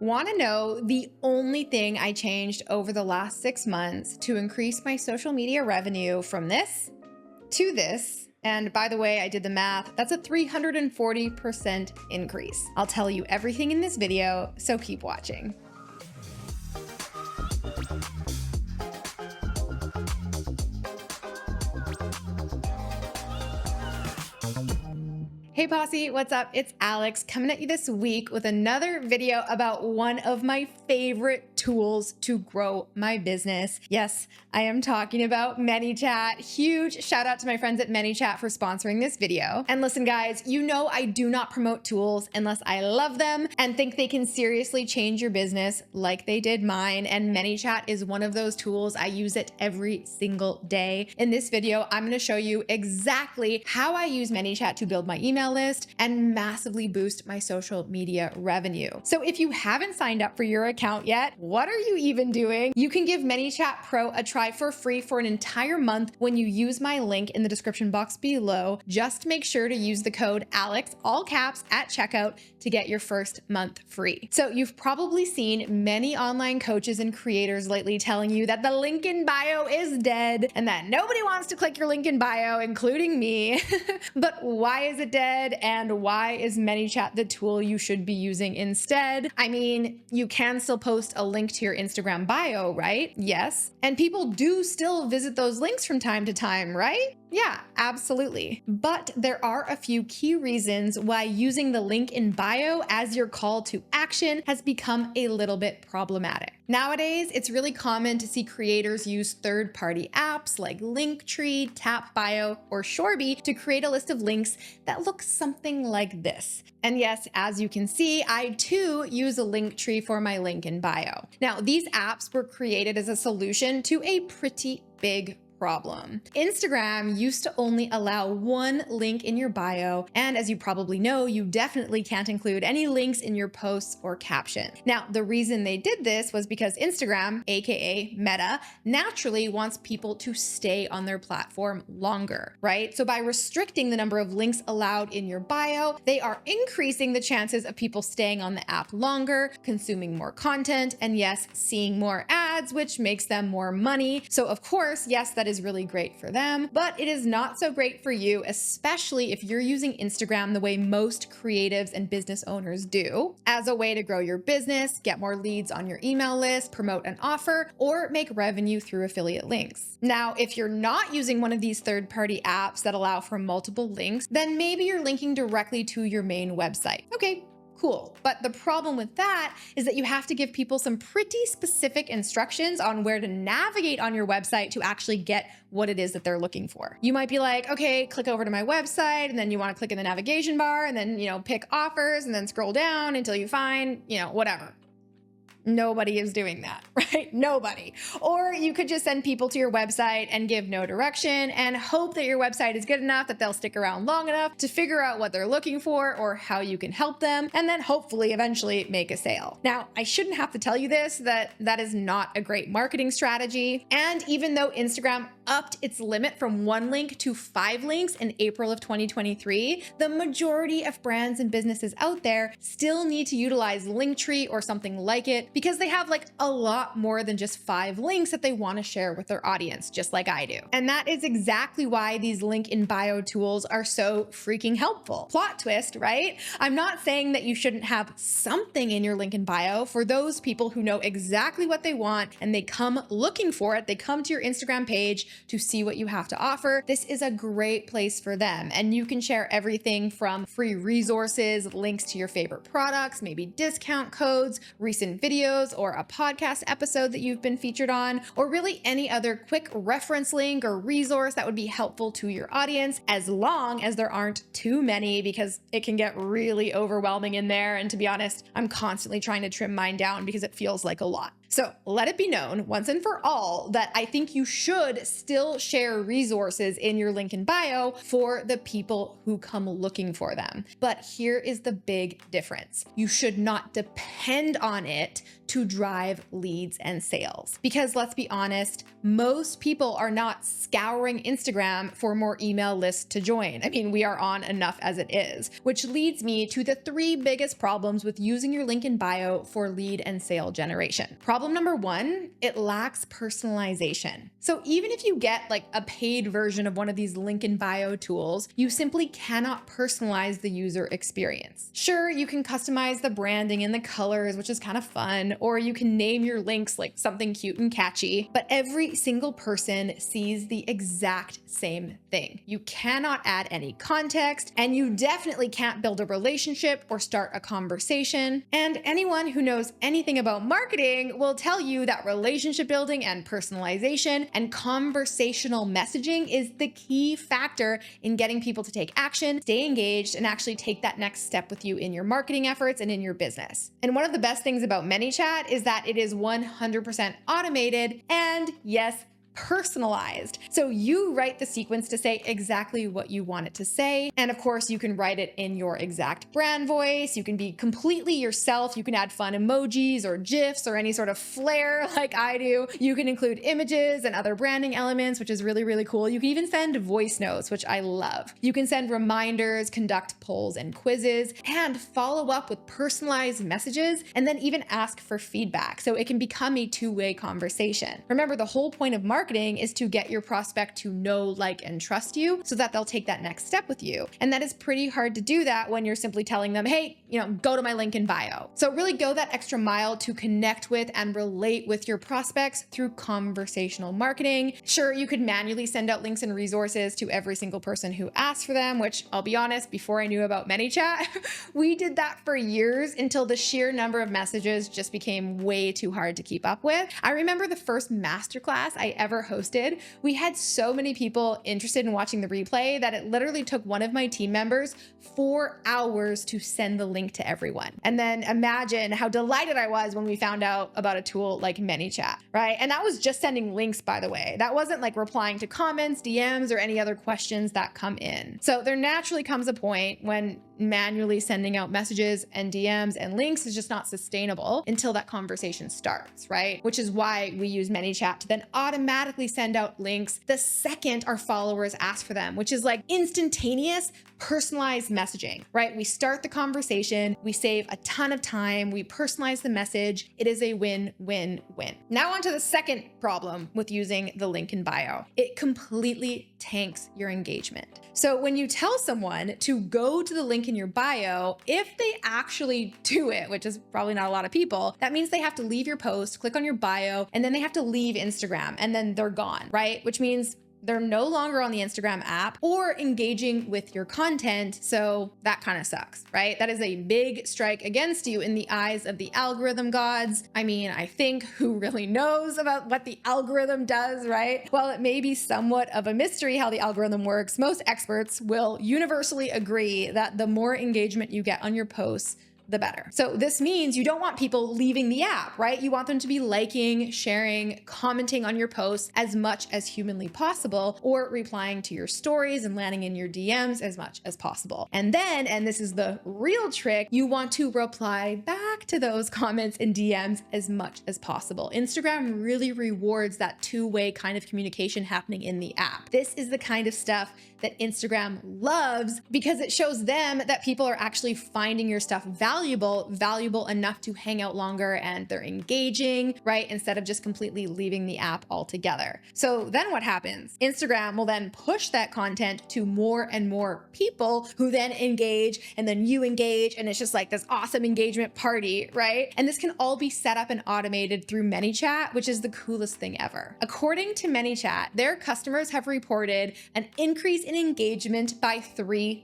Want to know the only thing I changed over the last 6 months to increase my social media revenue from this to this? And by the way, I did the math. That's a 340% increase. I'll tell you everything in this video, so keep watching. Hey Posse, what's up? It's Alex coming at you this week with another video about one of my favorite tools to grow my business. Yes, I am talking about Manychat. Huge shout out to my friends at Manychat for sponsoring this video. And listen guys, you know I do not promote tools unless I love them and think they can seriously change your business like they did mine. And Manychat is one of those tools. I use it every single day. In this video, I'm going to show you exactly how I use Manychat to build my email list and massively boost my social media revenue. So if you haven't signed up for your account yet, what are you even doing? You can give Manychat Pro a try for free for an entire month when you use my link in the description box below. Just make sure to use the code ALEX, all caps, at checkout to get your first month free. So you've probably seen many online coaches and creators lately telling you that the link in bio is dead and that nobody wants to click your link in bio, including me. But why is it dead? And why is Manychat the tool you should be using instead? I mean, you can still post a link to your Instagram bio, right? Yes. And people do still visit those links from time to time, right? Yeah, absolutely. But there are a few key reasons why using the link in bio as your call to action has become a little bit problematic. Nowadays, it's really common to see creators use third-party apps like Linktree, TapBio, or Shorby to create a list of links that look something like this. And yes, as you can see, I too use a Linktree for my link in bio. Now, these apps were created as a solution to a pretty big problem. Instagram used to only allow one link in your bio, and as you probably know, you definitely can't include any links in your posts or caption. Now, the reason they did this was because Instagram, aka Meta, naturally wants people to stay on their platform longer, right? So by restricting the number of links allowed in your bio, they are increasing the chances of people staying on the app longer, consuming more content, and yes, seeing more ads, which makes them more money. So of course, yes, that is really great for them, but it is not so great for you, especially if you're using Instagram the way most creatives and business owners do, as a way to grow your business, get more leads on your email list, promote an offer, or make revenue through affiliate links. Now, if you're not using one of these third-party apps that allow for multiple links, then maybe you're linking directly to your main website. Okay, cool. But the problem with that is that you have to give people some pretty specific instructions on where to navigate on your website to actually get what it is that they're looking for. You might be like, okay, click over to my website, and then you want to click in the navigation bar and then, pick offers and then scroll down until you find, whatever. Nobody is doing that, right? Nobody. Or you could just send people to your website and give no direction and hope that your website is good enough that they'll stick around long enough to figure out what they're looking for or how you can help them, and then hopefully eventually make a sale. Now, I shouldn't have to tell you this, that is not a great marketing strategy. And even though Instagram upped its limit from 1 link to 5 links in April of 2023, the majority of brands and businesses out there still need to utilize Linktree or something like it because they have like a lot more than just 5 links that they want to share with their audience, just like I do. And that is exactly why these link in bio tools are so freaking helpful. Plot twist, right? I'm not saying that you shouldn't have something in your link in bio for those people who know exactly what they want and they come looking for it. They come to your Instagram page to see what you have to offer. This is a great place for them. And you can share everything from free resources, links to your favorite products, maybe discount codes, recent videos, or a podcast episode that you've been featured on, or really any other quick reference link or resource that would be helpful to your audience, as long as there aren't too many, because it can get really overwhelming in there. And to be honest, I'm constantly trying to trim mine down because it feels like a lot. So let it be known once and for all that I think you should still share resources in your link in bio for the people who come looking for them. But here is the big difference. You should not depend on it to drive leads and sales. Because let's be honest, most people are not scouring Instagram for more email lists to join. I mean, we are on enough as it is, which leads me to the 3 biggest problems with using your link in bio for lead and sale generation. Problem number 1, it lacks personalization. So even if you get like a paid version of one of these link in bio tools, you simply cannot personalize the user experience. Sure, you can customize the branding and the colors, which is kind of fun, or you can name your links like something cute and catchy, but every single person sees the exact same thing. You cannot add any context, and you definitely can't build a relationship or start a conversation. And anyone who knows anything about marketing will tell you that relationship building and personalization and conversational messaging is the key factor in getting people to take action, stay engaged, and actually take that next step with you in your marketing efforts and in your business. And one of the best things about Manychat is that it is 100% automated and, yes, personalized. So you write the sequence to say exactly what you want it to say. And of course, you can write it in your exact brand voice. You can be completely yourself. You can add fun emojis or GIFs or any sort of flair like I do. You can include images and other branding elements, which is really, really cool. You can even send voice notes, which I love. You can send reminders, conduct polls and quizzes, and follow up with personalized messages, and then even ask for feedback. So it can become a two-way conversation. Remember, the whole point of marketing is to get your prospect to know, like, and trust you so that they'll take that next step with you. And that is pretty hard to do that when you're simply telling them, hey, go to my link in bio. So really go that extra mile to connect with and relate with your prospects through conversational marketing. Sure, you could manually send out links and resources to every single person who asks for them, which I'll be honest, before I knew about Manychat, we did that for years until the sheer number of messages just became way too hard to keep up with. I remember the first masterclass I ever hosted, we had so many people interested in watching the replay that it literally took one of my team members 4 hours to send the link to everyone. And then imagine how delighted I was when we found out about a tool like Manychat, right? And that was just sending links, by the way. That wasn't like replying to comments, DMs, or any other questions that come in. So there naturally comes a point when manually sending out messages and DMs and links is just not sustainable until that conversation starts, right? Which is why we use Manychat to then automatically send out links the second our followers ask for them, which is like instantaneous, personalized messaging, right? We start the conversation, we save a ton of time, we personalize the message. It is a win-win-win. Now on to the second problem with using the link in bio. It completely tanks your engagement. So when you tell someone to go to the link in your bio, if they actually do it, which is probably not a lot of people, that means they have to leave your post, click on your bio, and then they have to leave Instagram, and then they're gone, right? Which means they're no longer on the Instagram app or engaging with your content. So that kind of sucks, right? That is a big strike against you in the eyes of the algorithm gods. I mean, I think who really knows about what the algorithm does, right? While it may be somewhat of a mystery how the algorithm works, most experts will universally agree that the more engagement you get on your posts, the better. So this means you don't want people leaving the app, right? You want them to be liking, sharing, commenting on your posts as much as humanly possible, or replying to your stories and landing in your DMs as much as possible. And then, and this is the real trick, you want to reply back to those comments and DMs as much as possible. Instagram really rewards that two-way kind of communication happening in the app. This is the kind of stuff that Instagram loves because it shows them that people are actually finding your stuff valuable enough to hang out longer, and they're engaging, right? Instead of just completely leaving the app altogether. So then what happens? Instagram will then push that content to more and more people who then engage, and then you engage, and it's just like this awesome engagement party, right? And this can all be set up and automated through Manychat, which is the coolest thing ever. According to Manychat, their customers have reported an increase in engagement by 300%.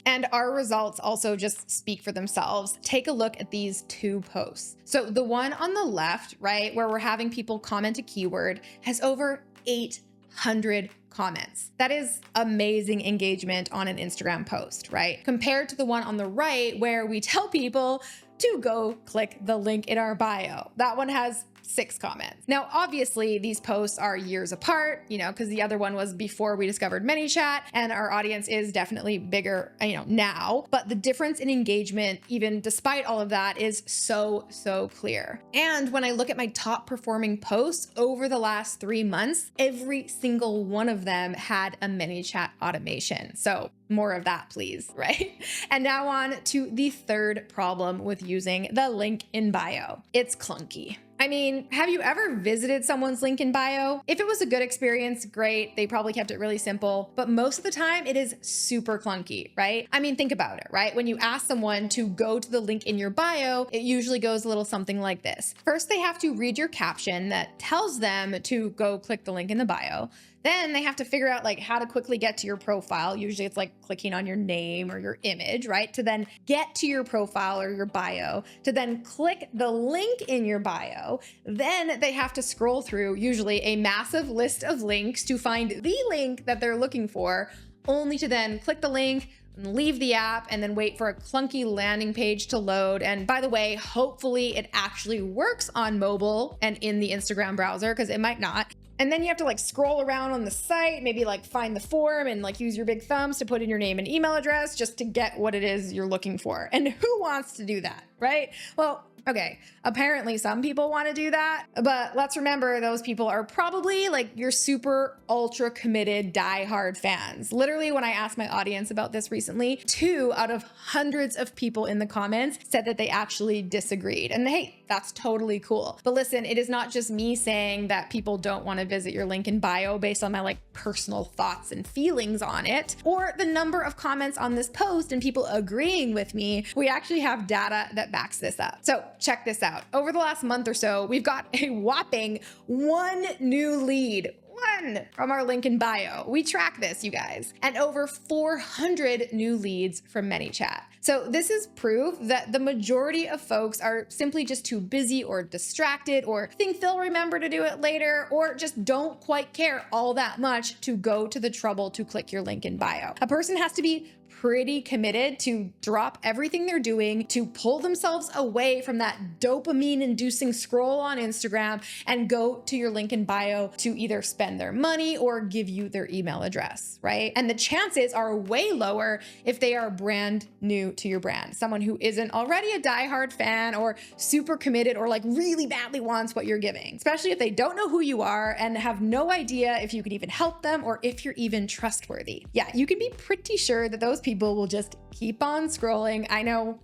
And our results also just speak for themselves. Take a look at these 2 posts. So the one on the left, right, where we're having people comment a keyword, has over 800 comments. That is amazing engagement on an Instagram post, right? Compared to the one on the right, where we tell people to go click the link in our bio. That one has 6 comments. Now, obviously, these posts are years apart, because the other one was before we discovered Manychat, and our audience is definitely bigger, now. But the difference in engagement, even despite all of that, is so clear. And when I look at my top performing posts over the last 3 months, every single one of them had a Manychat automation. So more of that, please, right? And now on to the third problem with using the link in bio. It's clunky. I mean, have you ever visited someone's link in bio? If it was a good experience, great. They probably kept it really simple, but most of the time it is super clunky, right? I mean, think about it, right? When you ask someone to go to the link in your bio, it usually goes a little something like this. First, they have to read your caption that tells them to go click the link in the bio. Then they have to figure out how to quickly get to your profile. Usually it's like clicking on your name or your image, right? To then get to your profile or your bio, to then click the link in your bio. Then they have to scroll through usually a massive list of links to find the link that they're looking for, only to then click the link, leave the app, and then wait for a clunky landing page to load. And by the way, hopefully it actually works on mobile and in the Instagram browser, because it might not. And then you have to scroll around on the site, maybe find the form and use your big thumbs to put in your name and email address just to get what it is you're looking for. And who wants to do that, right? Well, okay, apparently some people want to do that, but let's remember those people are probably your super ultra committed diehard fans. Literally, when I asked my audience about this recently, 2 out of hundreds of people in the comments said that they actually disagreed. And hey, that's totally cool. But listen, it is not just me saying that people don't want to visit your link in bio based on my personal thoughts and feelings on it, or the number of comments on this post and people agreeing with me. We actually have data that backs this up. So check this out. Over the last month or so, we've got a whopping 1 new lead. 1 from our link in bio. We track this, you guys, and over 400 new leads from Manychat. So this is proof that the majority of folks are simply just too busy or distracted, or think they'll remember to do it later, or just don't quite care all that much to go to the trouble to click your link in bio. A person has to be pretty committed to drop everything they're doing, to pull themselves away from that dopamine-inducing scroll on Instagram and go to your link in bio to either spend their money or give you their email address, right? And the chances are way lower if they are brand new to your brand, someone who isn't already a diehard fan or super committed or really badly wants what you're giving, especially if they don't know who you are and have no idea if you could even help them or if you're even trustworthy. Yeah, you can be pretty sure that those people will just keep on scrolling. I know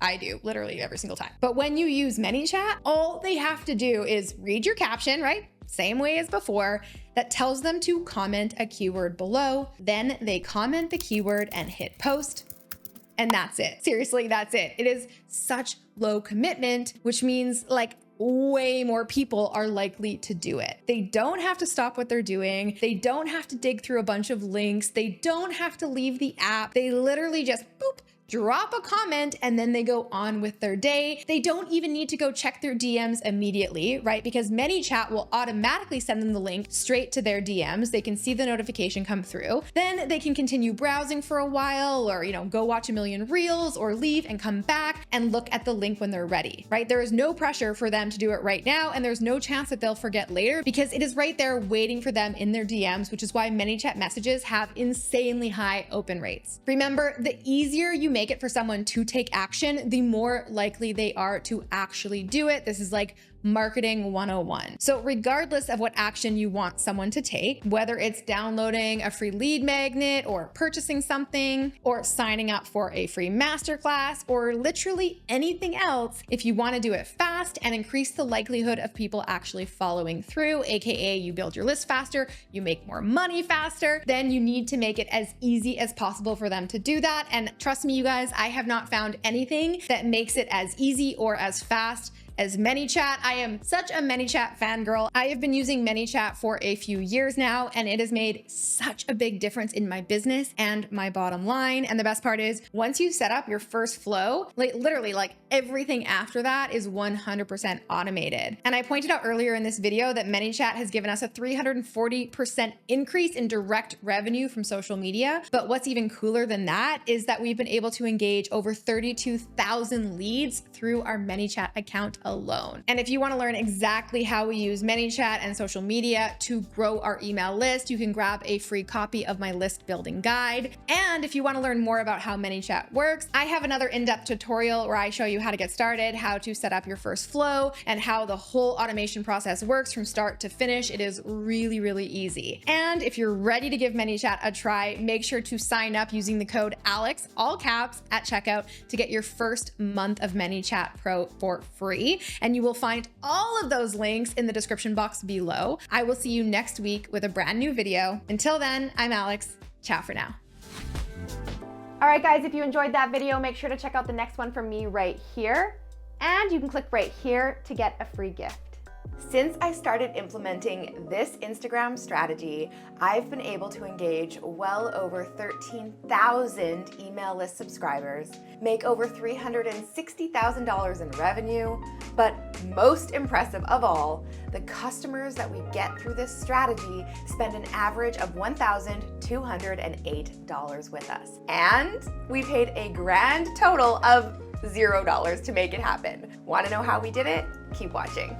I do literally every single time. But when you use Manychat, all they have to do is read your caption, right? Same way as before, that tells them to comment a keyword below. Then they comment the keyword and hit post. And that's it. Seriously, that's it. It is such low commitment, which means way more people are likely to do it. They don't have to stop what they're doing. They don't have to dig through a bunch of links. They don't have to leave the app. They literally just boop, drop a comment, and then they go on with their day. They don't even need to go check their DMs immediately, right? Because Manychat will automatically send them the link straight to their DMs. They can see the notification come through. Then they can continue browsing for a while, or go watch a million reels, or leave and come back and look at the link when they're ready, right? There is no pressure for them to do it right now, and there's no chance that they'll forget later because it is right there waiting for them in their DMs, which is why Manychat messages have insanely high open rates. Remember, the easier you make it for someone to take action, the more likely they are to actually do it. This is marketing 101. So regardless of what action you want someone to take, whether it's downloading a free lead magnet or purchasing something or signing up for a free masterclass or literally anything else, if you want to do it fast and increase the likelihood of people actually following through, aka you build your list faster, you make more money faster, then you need to make it as easy as possible for them to do that. And trust me, you guys, I have not found anything that makes it as easy or as fast as Manychat. I am such a Manychat fangirl. I have been using Manychat for a few years now, and it has made such a big difference in my business and my bottom line. And the best part is, once you set up your first flow, literally like everything after that is 100% automated. And I pointed out earlier in this video that Manychat has given us a 340% increase in direct revenue from social media. But what's even cooler than that is that we've been able to engage over 32,000 leads through our Manychat account alone. And if you want to learn exactly how we use Manychat and social media to grow our email list, you can grab a free copy of my list building guide. And if you want to learn more about how Manychat works, I have another in-depth tutorial where I show you how to get started, how to set up your first flow, and how the whole automation process works from start to finish. It is really, really easy. And if you're ready to give Manychat a try, make sure to sign up using the code ALEX, all caps, at checkout to get your first month of Manychat Pro for free. And you will find all of those links in the description box below. I will see you next week with a brand new video. Until then, I'm Alex. Ciao for now. All right, guys, if you enjoyed that video, make sure to check out the next one from me right here. And you can click right here to get a free gift. Since I started implementing this Instagram strategy, I've been able to engage well over 13,000 email list subscribers, make over $360,000 in revenue, but most impressive of all, the customers that we get through this strategy spend an average of $1,208 with us. And we paid a grand total of $0 to make it happen. Want to know how we did it? Keep watching.